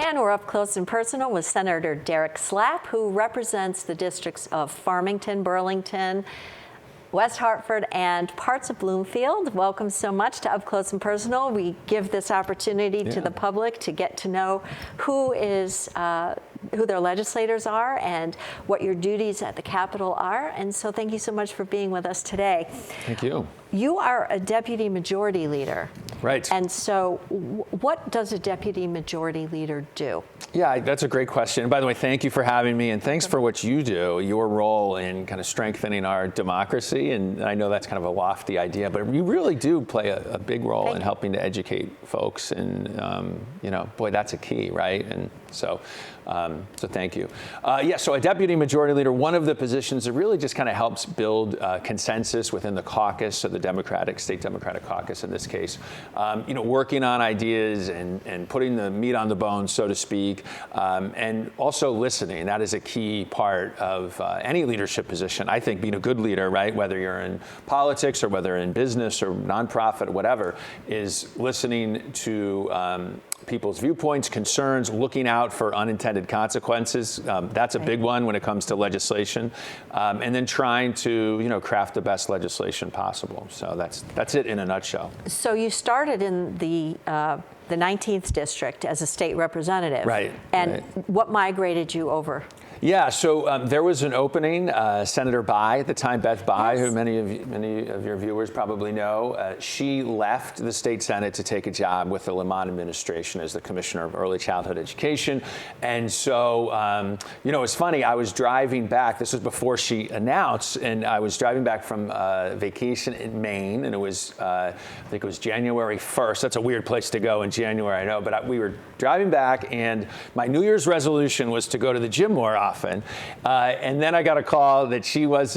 And we're up close and personal with Senator Derek Slapp, who represents the districts of Farmington, Burlington, West Hartford, and parts of Bloomfield. Welcome so much to Up Close and Personal. We give this opportunity to the public to get to know who their legislators are and what your duties at the Capitol are. And so thank you so much for being with us today. Thank you. You are a deputy majority leader. Right. And so what does a deputy majority leader do? Yeah, that's a great question. And by the way, thank you for having me, and thanks for what you do, your role in kind of strengthening our democracy. And I know that's kind of a lofty idea, but you really do play a big role in helping to educate folks. And, boy, that's a key, right? And so thank you. So a deputy majority leader, one of the positions that really just kind of helps build consensus within the caucus, so the state Democratic caucus in this case, working on ideas and putting the meat on the bone, so to speak, and also listening. That is a key part of any leadership position. I think being a good leader, right, whether you're in politics or whether in business or nonprofit or whatever, is listening to people's viewpoints, concerns, looking out for unintended consequences. That's a big one when it comes to legislation, and then trying to craft the best legislation possible. So that's it in a nutshell. So you started in the 19th district as a state representative, right? And what migrated you over? Yeah, so there was an opening. Senator Bai, at the time, Beth Bai, who many of your viewers probably know, she left the state Senate to take a job with the Lamont administration as the Commissioner of Early Childhood Education. And so, it was funny. I was driving back. This was before she announced, and I was driving back from vacation in Maine, and it was, I think it was January 1st. That's a weird place to go in January, I know, but we were driving back, and my New Year's resolution was to go to the gym more often. And then I got a call that she was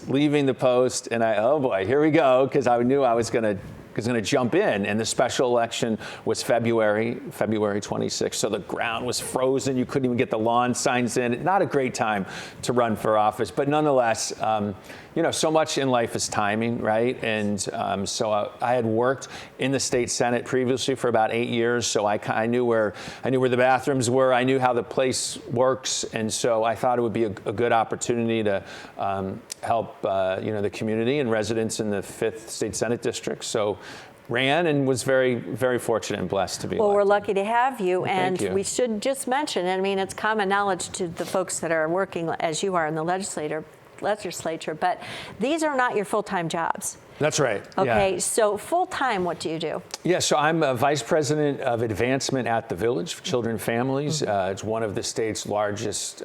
leaving the post, and oh boy, here we go, because I knew I was going to jump in, and the special election was February 26th, so the ground was frozen. You couldn't even get the lawn signs in. Not a great time to run for office, but nonetheless, so much in life is timing, right? And so I had worked in the state Senate previously for about 8 years, so I knew where the bathrooms were. I knew how the place works, and so I thought it would be a good opportunity to help the community and residents in the 5th State Senate District. So ran and was very, very fortunate and blessed to be elected. Well, we're lucky to have you. Well, and thank you. We should just mention, it's common knowledge to the folks that are working as you are in the legislature, but these are not your full-time jobs. That's right. Okay, yeah. So full-time, what do you do? Yeah, so I'm a vice president of advancement at the Village for Children and Families. It's one of the state's largest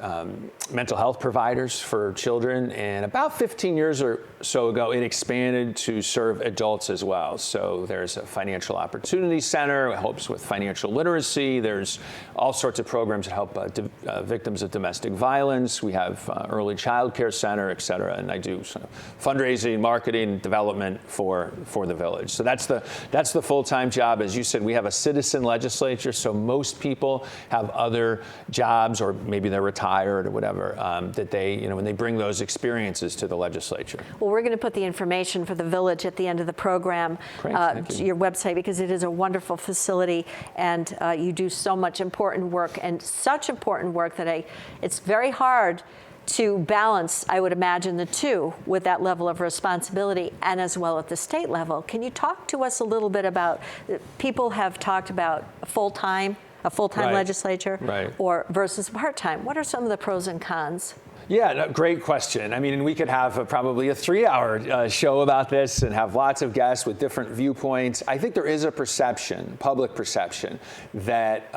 mental health providers for children. And about 15 years or so ago, it expanded to serve adults as well. So there's a financial opportunity center. It helps with financial literacy. There's all sorts of programs that help victims of domestic violence. We have early child care center, et cetera. And I do sort of fundraising, marketing, development for the Village. So that's the full-time job. As you said, we have a citizen legislature, so most people have other jobs, or maybe they're retired or whatever, that they, when they bring those experiences to the legislature. Well, we're going to put the information for the Village at the end of the program to your website, because it is a wonderful facility, and you do so much important work, and such important work that it's very hard to balance, I would imagine, the two with that level of responsibility, and as well at the state level. Can you talk to us a little bit about, people have talked about a full-time legislature or versus part-time. What are some of the pros and cons? Yeah, no, great question. And we could have probably a 3-hour show about this and have lots of guests with different viewpoints. I think there is a public perception, that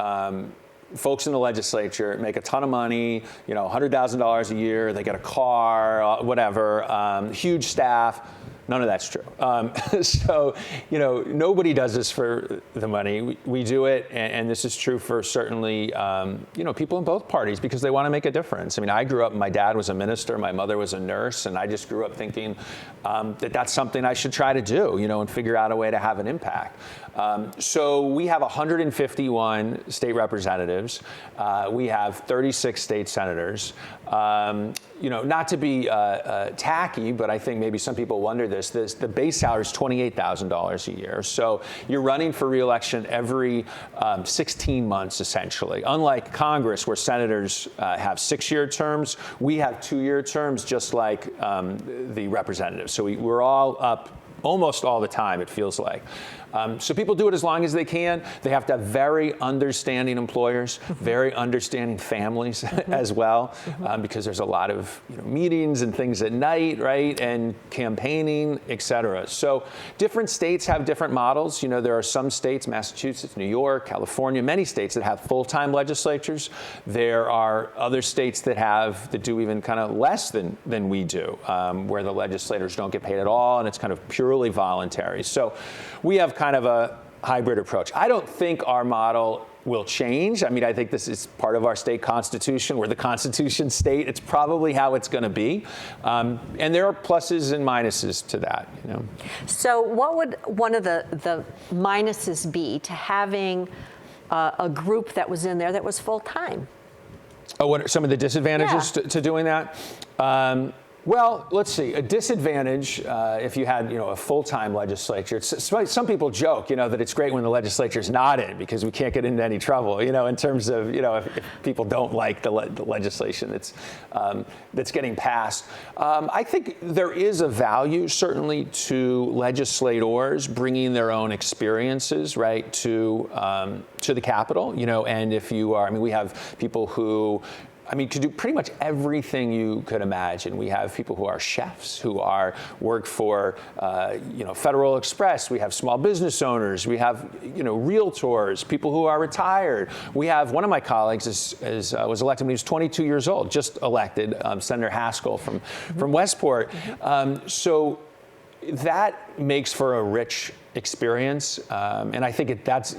folks in the legislature make a ton of money, $100,000 a year, they get a car, whatever, huge staff. None of that's true. So, nobody does this for the money. We do it, and this is true for certainly, people in both parties because they want to make a difference. I mean, I grew up, my dad was a minister, my mother was a nurse, and I just grew up thinking that that's something I should try to do, and figure out a way to have an impact. So we have 151 state representatives. We have 36 state senators. Not to be tacky, but I think maybe some people wonder this. The base salary is $28,000 a year. So you're running for re-election every 16 months, essentially. Unlike Congress, where senators have 6-year terms, we have 2-year terms, just like the representatives. So we're all up almost all the time, it feels like. So people do it as long as they can. They have to have very understanding employers, very understanding families as well, because there's a lot of meetings and things at night, right, and campaigning, et cetera. So different states have different models. There are some states, Massachusetts, New York, California, many states that have full-time legislatures. There are other states that do even kind of less than we do, where the legislators don't get paid at all, and it's kind of purely voluntary. So we have kind of a hybrid approach. I don't think our model will change. I mean, I think this is part of our state constitution. We're the Constitution state. It's probably how it's going to be. And there are pluses and minuses to that. So what would one of the minuses be to having a group that was in there that was full-time? Oh, what are some of the disadvantages to doing that? Well, let's see. A disadvantage, if you had, a full-time legislature. Some people joke, that it's great when the legislature's not in because we can't get into any trouble, in terms of, if people don't like the legislation that's getting passed. I think there is a value, certainly, to legislators bringing their own experiences, right, to the Capitol, and if you are, we have people who could do pretty much everything you could imagine. We have people who are chefs, who work for, Federal Express. We have small business owners. We have, realtors, people who are retired. We have one of my colleagues was elected when he was 22 years old, just elected, Senator Haskell from Westport. So that makes for a rich experience, and I think that's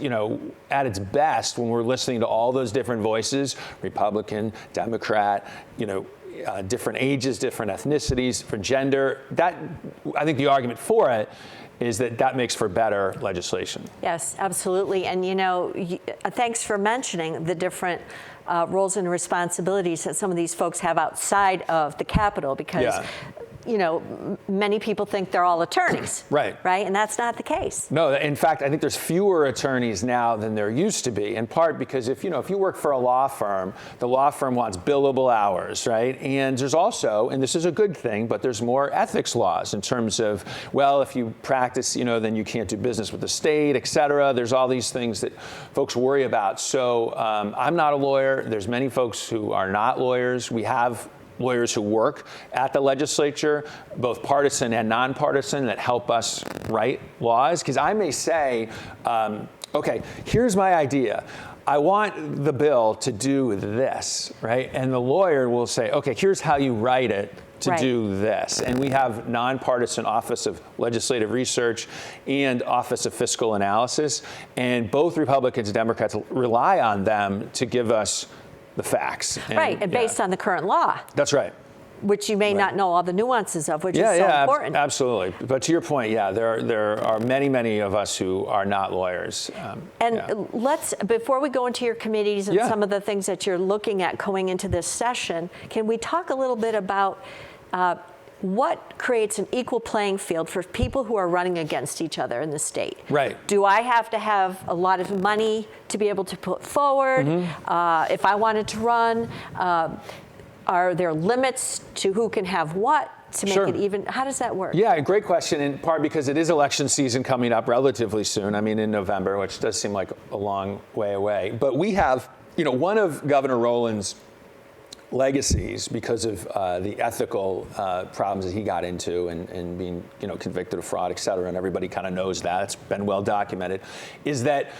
at its best when we're listening to all those different voices, Republican, Democrat, different ages, different ethnicities, different gender. That, I think the argument for it is that makes for better legislation. Yes, absolutely. And thanks for mentioning the different roles and responsibilities that some of these folks have outside of the Capitol, because many people think they're all attorneys. Right. And that's not the case. No, in fact, I think there's fewer attorneys now than there used to be, in part because if you work for a law firm, the law firm wants billable hours, right? And there's also, and this is a good thing, but there's more ethics laws in terms of, well, if you practice, then you can't do business with the state, et cetera. There's all these things that folks worry about. So I'm not a lawyer. There's many folks who are not lawyers. We have lawyers who work at the legislature, both partisan and nonpartisan, that help us write laws. Because I may say, okay, here's my idea. I want the bill to do this, right? And the lawyer will say, okay, here's how you write it to do this. And we have nonpartisan Office of Legislative Research and Office of Fiscal Analysis. And both Republicans and Democrats rely on them to give us the facts. And based on the current law. That's right. Which you may not know all the nuances of, which is so important. Absolutely. But to your point, there are many of us who are not lawyers. Let's, before we go into your committees and some of the things that you're looking at going into this session, can we talk a little bit about what creates an equal playing field for people who are running against each other in the state? Right. Do I have to have a lot of money to be able to put forward? If I wanted to run, are there limits to who can have what to make it even? How does that work? Yeah, great question, in part because it is election season coming up relatively soon. in November, which does seem like a long way away. But we have, one of Governor Rowland's legacies, because of the ethical problems that he got into and being convicted of fraud, et cetera, and everybody kind of knows that, it's been well documented, is that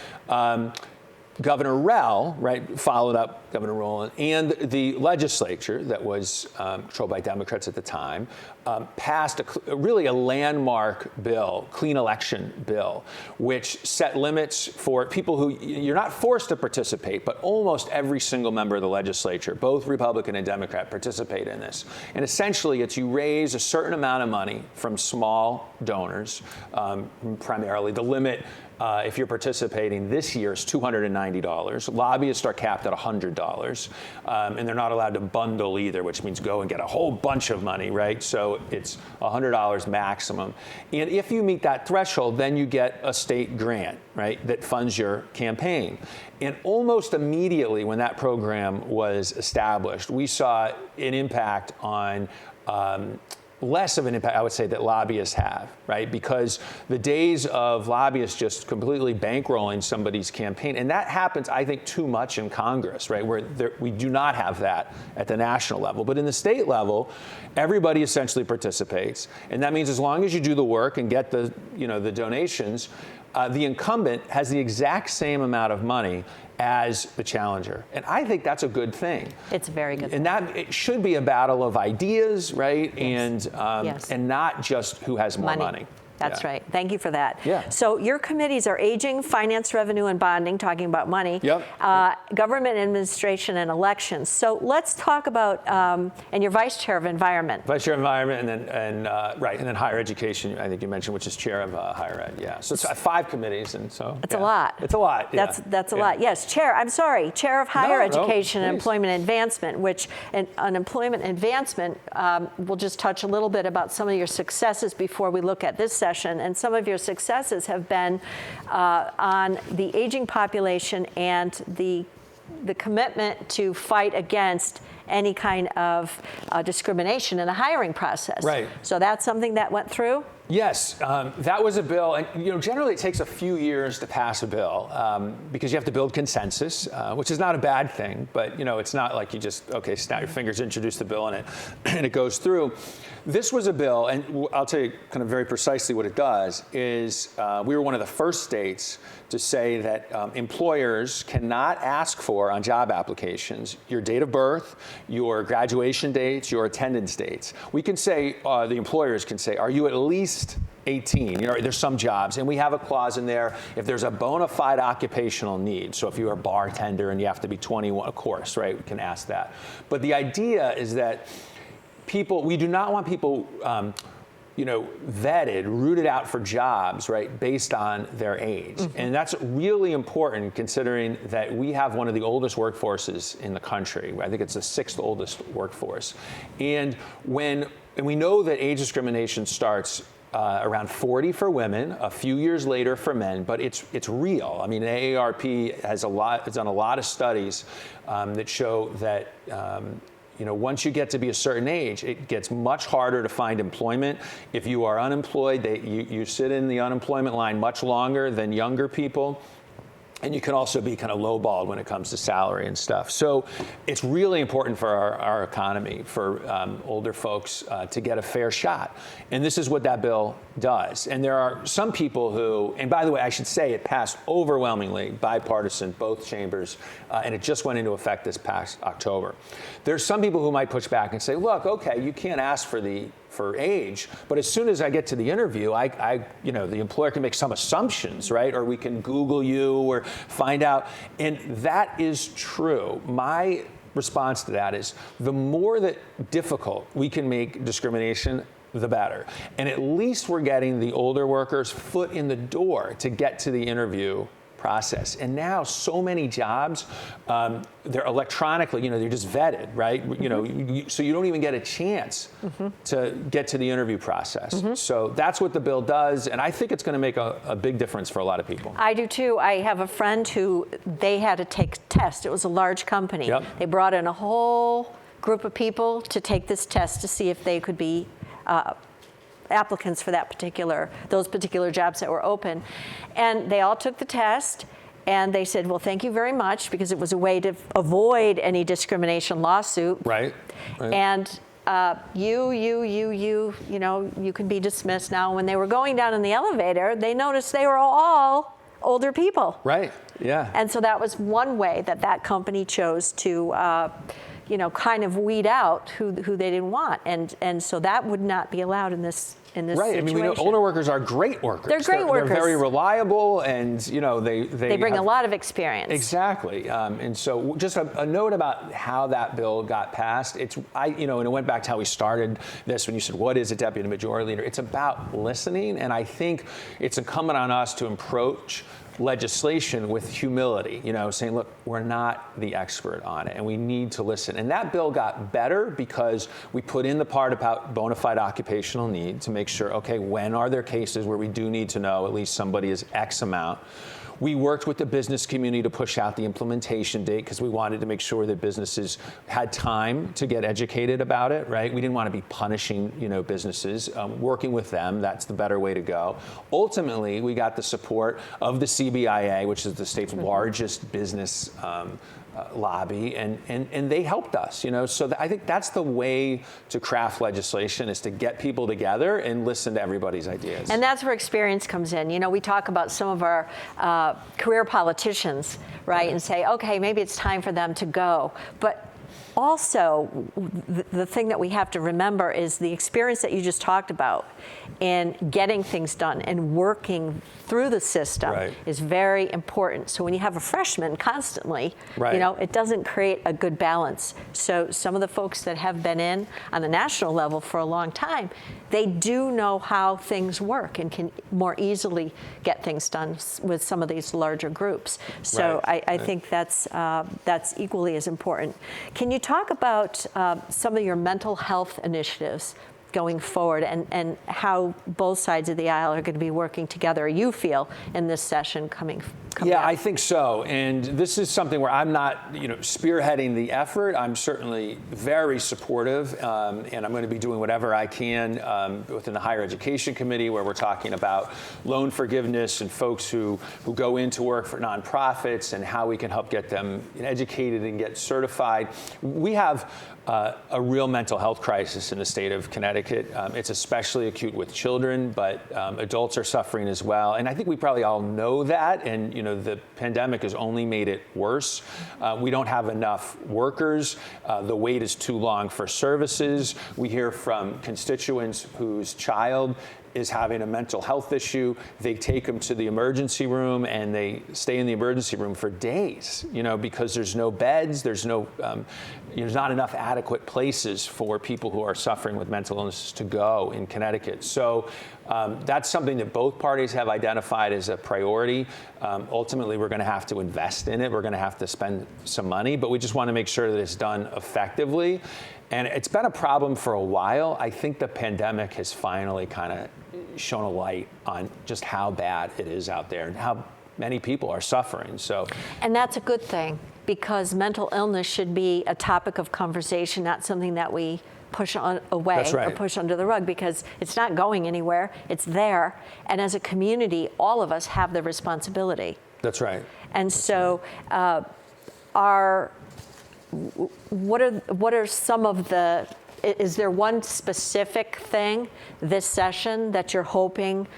Governor Rell, followed up Governor Rowland, and the legislature that was controlled by Democrats at the time passed really a landmark bill, clean election bill, which set limits for people who you're not forced to participate, but almost every single member of the legislature, both Republican and Democrat, participate in this. And essentially, it's you raise a certain amount of money from small donors, primarily. The limit, if you're participating this year, is $290. Lobbyists are capped at $100. And they're not allowed to bundle either, which means go and get a whole bunch of money, right? So it's $100 maximum. And if you meet that threshold, then you get a state grant, right, that funds your campaign. And almost immediately when that program was established, we saw an impact on less of an impact, I would say, that lobbyists have, right? Because the days of lobbyists just completely bankrolling somebody's campaign, and that happens, I think, too much in Congress, right? Where we do not have that at the national level. But in the state level, everybody essentially participates. And that means as long as you do the work and get the donations, the incumbent has the exact same amount of money as the challenger. And I think that's a good thing. It's a very good thing. And that it should be a battle of ideas, right? Yes. And not just who has more money. That's right. Thank you for that. Yeah. So your committees are aging, finance, revenue, and bonding, talking about money, government administration, and elections. So let's talk about, and you're vice chair of environment. Vice chair of environment, and then higher education, I think you mentioned, which is chair of higher ed. Yeah. So it's 5 committees, and so it's a lot. It's a lot. Yeah. That's a lot. Yes, chair. I'm sorry, chair of higher education and employment advancement, which on employment advancement, we'll just touch a little bit about some of your successes before we look at this session. And some of your successes have been on the aging population and the commitment to fight against any kind of discrimination in the hiring process. Right. So that's something that went through? Yes, that was a bill, and generally it takes a few years to pass a bill because you have to build consensus, which is not a bad thing, but it's not like you just snap your fingers, introduce the bill, and it goes through. This was a bill, and I'll tell you kind of very precisely what it does. Is we were one of the first states to say that employers cannot ask for on job applications your date of birth, your graduation dates, your attendance dates. We can say the employers can say, are you at least 18? There's some jobs, and we have a clause in there if there's a bona fide occupational need. So if you're a bartender and you have to be 21, of course, right? We can ask that. But the idea is that we do not want people, vetted, rooted out for jobs, right, based on their age. Mm-hmm. And that's really important considering that we have one of the oldest workforces in the country. I think it's the 6th oldest workforce. And we know that age discrimination starts around 40 for women, a few years later for men, but it's real. I mean, AARP has done a lot of studies that show that once you get to be a certain age, it gets much harder to find employment. If you are unemployed, you sit in the unemployment line much longer than younger people. And you can also be kind of lowballed when it comes to salary and stuff. So it's really important for our economy, for older folks to get a fair shot. And this is what that bill does. And there are some people who, and by the way, I should say it passed overwhelmingly bipartisan, both chambers, and it just went into effect this past October. There's some people who might push back and say, look, okay, you can't ask for age, but as soon as I get to the interview, the employer can make some assumptions, right? Or we can Google you or find out. And that is true. My response to that is the more that difficult we can make discrimination, the better. And at least we're getting the older workers' foot in the door to get to the interview process. And now so many jobs, they're electronically, they're just vetted, right? So you don't even get a chance to get to the interview process. So that's what the bill does. And I think it's going to make a big difference for a lot of people. I do too. I have a friend who they had to take a test. It was a large company. Yep. They brought in a whole group of people to take this test to see if they could be applicants for those particular jobs that were open. And they all took the test, and they said, well, thank you very much, because it was a way to avoid any discrimination lawsuit. Right. And you can be dismissed now. When they were going down in the elevator, they noticed they were all older people. Right, yeah. And so that was one way that company chose to, kind of weed out who they didn't want. And so that would not be allowed in this right. situation. I mean, we know older workers are great workers. They're great workers. They're very reliable, and they bring a lot of experience. Exactly. And so, just a note about how that bill got passed. And it went back to how we started this when you said, "What is a deputy majority leader?" It's about listening, and I think it's incumbent on us to approach legislation with humility, saying, look, we're not the expert on it and we need to listen. And that bill got better because we put in the part about bona fide occupational need to make sure, okay, when are there cases where we do need to know at least somebody is X amount? We worked with the business community to push out the implementation date because we wanted to make sure that businesses had time to get educated about it, right? We didn't want to be punishing, businesses. Working with them, that's the better way to go. Ultimately, we got the support of the CBIA, which is the state's largest business lobby, and they helped us, So I think that's the way to craft legislation, is to get people together and listen to everybody's ideas. And that's where experience comes in. We talk about some of our career politicians, right? And say, okay, maybe it's time for them to go. But also, the thing that we have to remember is the experience that you just talked about in getting things done and working through the system is very important. So when you have a freshman constantly, it doesn't create a good balance. So some of the folks that have been in on the national level for a long time, they do know how things work and can more easily get things done with some of these larger groups. So I think that's equally as important. Can you talk about some of your mental health initiatives going forward and how both sides of the aisle are going to be working together, you feel, in this session coming Yeah, up? I think so. And this is something where I'm not, spearheading the effort. I'm certainly very supportive, and I'm going to be doing whatever I can within the Higher Education Committee, where we're talking about loan forgiveness and folks who go into work for nonprofits and how we can help get them educated and get certified. We have a real mental health crisis in the state of Connecticut. It's especially acute with children, but adults are suffering as well. And I think we probably all know that. And, the pandemic has only made it worse. We don't have enough workers. The wait is too long for services. We hear from constituents whose child is having a mental health issue. They take them to the emergency room and they stay in the emergency room for days, because there's no beds, there's not enough adequate places for people who are suffering with mental illnesses to go in Connecticut. So that's something that both parties have identified as a priority. Ultimately, we're going to have to invest in it. We're going to have to spend some money, but we just want to make sure that it's done effectively. And it's been a problem for a while. I think the pandemic has finally kind of shone a light on just how bad it is out there and how many people are suffering. And that's a good thing, because mental illness should be a topic of conversation, not something that we push away or push under the rug, because it's not going anywhere. It's there. And as a community, all of us have the responsibility. That's right. And what are some of the, is there one specific thing this session that you're hoping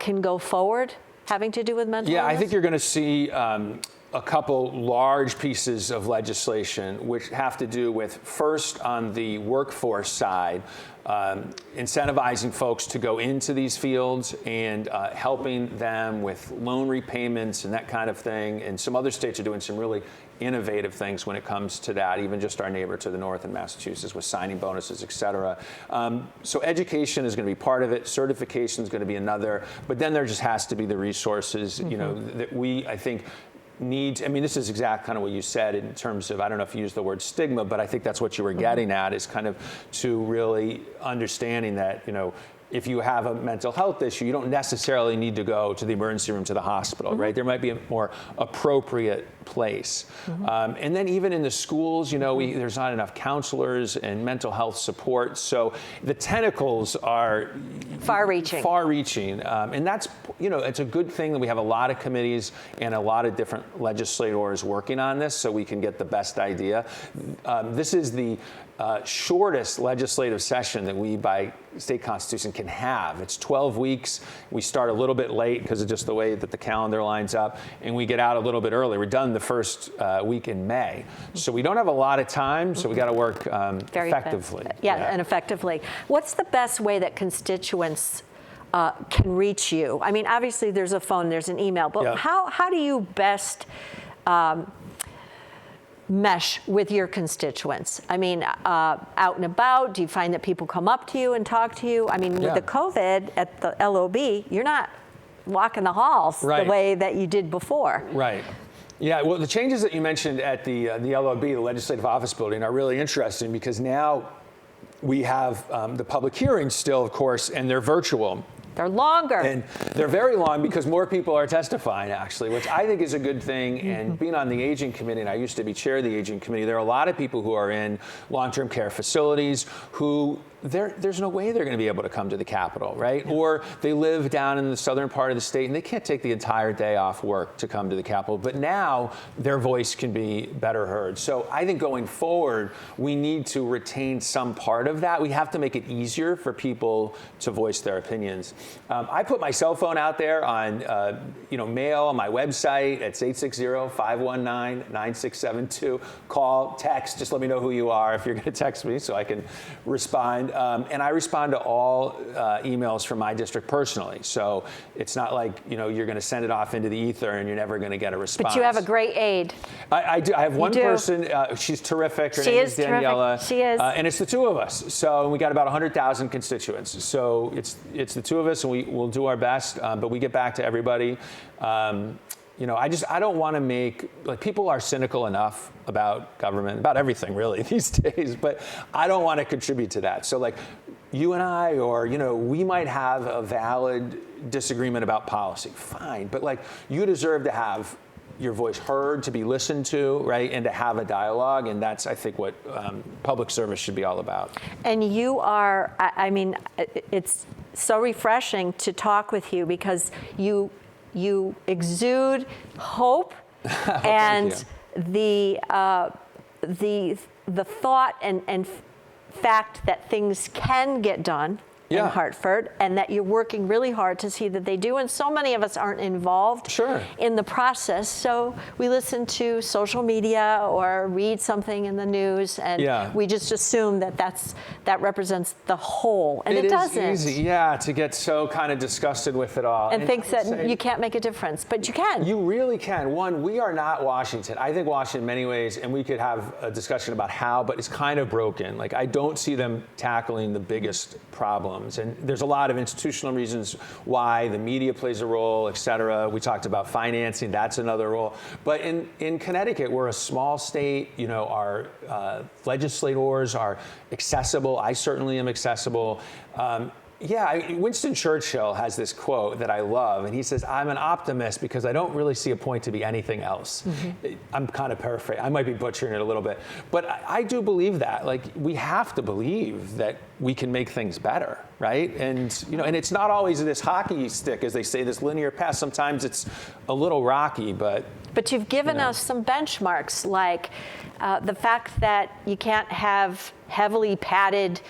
can go forward having to do with mental illness? I think you're going to see a couple large pieces of legislation which have to do with, first, on the workforce side, incentivizing folks to go into these fields and helping them with loan repayments and that kind of thing. And some other states are doing some really innovative things when it comes to that, even just our neighbor to the north in Massachusetts with signing bonuses, et cetera. So education is going to be part of it. Certification is going to be another. But then there just has to be the resources, that we, I think, need. I mean, this is exactly kind of what you said in terms of, I don't know if you used the word stigma, but I think that's what you were getting at, is kind of to really understanding that, if you have a mental health issue, you don't necessarily need to go to the emergency room, to the hospital, right? There might be a more appropriate place. And then even in the schools, there's not enough counselors and mental health support. So the tentacles are far-reaching. And that's, it's a good thing that we have a lot of committees and a lot of different legislators working on this so we can get the best idea. This is the shortest legislative session that we, by state constitution can have. It's 12 weeks. We start a little bit late because of just the way that the calendar lines up, and we get out a little bit early. We're done the first week in May. So we don't have a lot of time, so we got to work effectively. And effectively. What's the best way that constituents can reach you? I mean, obviously there's a phone, there's an email, but how do you best mesh with your constituents? I mean, out and about, do you find that people come up to you and talk to you? I mean, with the COVID at the LOB, you're not walking the halls the way that you did before. Right. Yeah, well, the changes that you mentioned at the LOB, the Legislative Office Building, are really interesting because now we have the public hearings still, of course, and they're virtual. They're longer. And they're very long because more people are testifying, actually, which I think is a good thing. And being on the Aging Committee, and I used to be chair of the Aging Committee, there are a lot of people who are in long-term care facilities who there's no way they're going to be able to come to the Capitol, right? Or they live down in the southern part of the state and they can't take the entire day off work to come to the Capitol. But now their voice can be better heard. So I think going forward, we need to retain some part of that. We have to make it easier for people to voice their opinions. I put my cell phone out there on mail on my website. It's 860-519-9672. Call, text, just let me know who you are if you're going to text me so I can respond. And I respond to all emails from my district personally. So it's not like, you're going to send it off into the ether and you're never going to get a response. But you have a great aide. I do. I have one person. She's terrific. Her name is Daniela. Terrific. She is. And it's the two of us. So we got about 100,000 constituents. So it's the two of us, and we'll do our best. But we get back to everybody. I don't want to make, people are cynical enough about government, about everything really these days, but I don't want to contribute to that. So you and I, or, we might have a valid disagreement about policy, fine, but you deserve to have your voice heard, to be listened to, right, and to have a dialogue, and that's, I think, what public service should be all about. And you are, it's so refreshing to talk with you because you exude hope and the thought and fact that things can get done in Hartford, and that you're working really hard to see that they do. And so many of us aren't involved in the process. So we listen to social media or read something in the news, and we just assume that represents the whole. And it doesn't. It is easy, to get so kind of disgusted with it all. And thinks that you can't make a difference, but you can. You really can. One, we are not Washington. I think Washington in many ways, and we could have a discussion about how, but it's kind of broken. I don't see them tackling the biggest problem. And there's a lot of institutional reasons why. The media plays a role, et cetera. We talked about financing, that's another role. But in Connecticut, we're a small state. Our legislators are accessible. I certainly am accessible. Winston Churchill has this quote that I love, and he says, "I'm an optimist because I don't really see a point to be anything else." I'm kind of paraphrasing. I might be butchering it a little bit, but I do believe that. We have to believe that we can make things better, right? And and it's not always this hockey stick, as they say, this linear path. Sometimes it's a little rocky, but you've given us some benchmarks, like the fact that you can't have heavily padded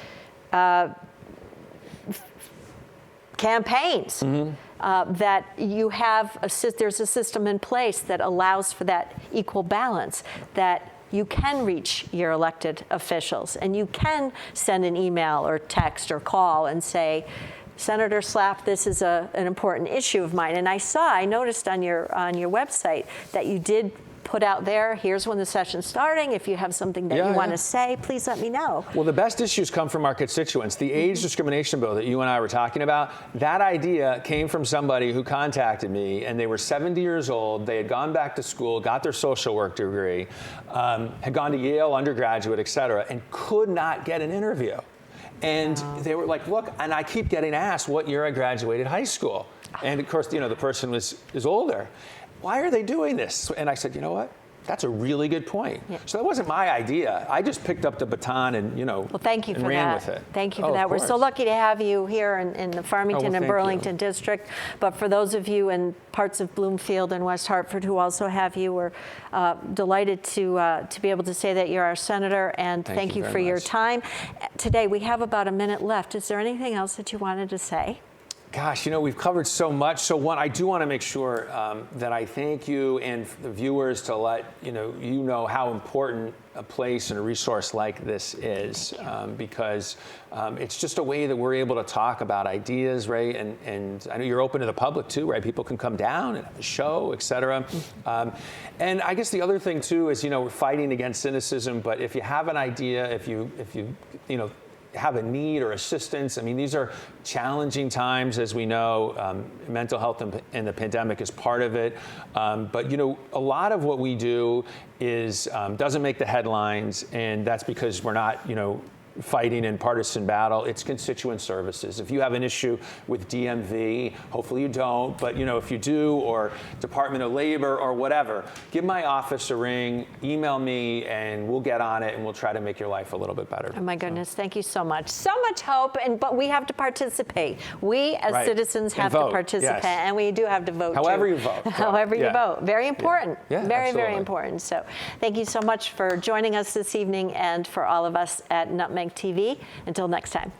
campaigns, that you have there's a system in place that allows for that equal balance, that you can reach your elected officials and you can send an email or text or call and say, Senator Slapp, this is an important issue of mine. And I noticed on your website that you did put out there, here's when the session's starting. If you have something that you want to say, please let me know. Well, the best issues come from our constituents. The age discrimination bill that you and I were talking about, that idea came from somebody who contacted me, and they were 70 years old. They had gone back to school, got their social work degree, had gone to Yale undergraduate, et cetera, and could not get an interview. And they were like, look, and I keep getting asked what year I graduated high school. And of course, the person is older. Why are they doing this? And I said, you know what? That's a really good point. Yeah. So that wasn't my idea. I just picked up the baton and, Well, thank you and for ran that. with it. Thank you for Oh, that. of We're so course. lucky to have you here in the Farmington and thank Burlington you. district. But for those of you in parts of Bloomfield and West Hartford who also have you, we're delighted to be able to say that you're our senator, and thank you very for your much. time. Today, we have about a minute left. Is there anything else that you wanted to say? Gosh, we've covered so much. So one, I do want to make sure that I thank you and the viewers to let you know how important a place and a resource like this is, because it's just a way that we're able to talk about ideas, right? And I know you're open to the public too, right? People can come down and have a show, et cetera. And I guess the other thing too is, we're fighting against cynicism, but if you have an idea, if you have a need or assistance. I mean, these are challenging times, as we know. Mental health and the pandemic is part of it. But, a lot of what we do is doesn't make the headlines, and that's because we're not, fighting in partisan battle. It's constituent services. If you have an issue with DMV, hopefully you don't, but if you do, or Department of Labor or whatever, give my office a ring, email me, and we'll get on it and we'll try to make your life a little bit better. Oh my goodness, thank you so much. So much hope, but we have to participate. We as citizens have to participate, and we do have to vote. However too. you vote. However you vote. Very important. Yeah, very, absolutely. very important. So thank you so much for joining us this evening, and for all of us at Nutmeg TV. Until next time.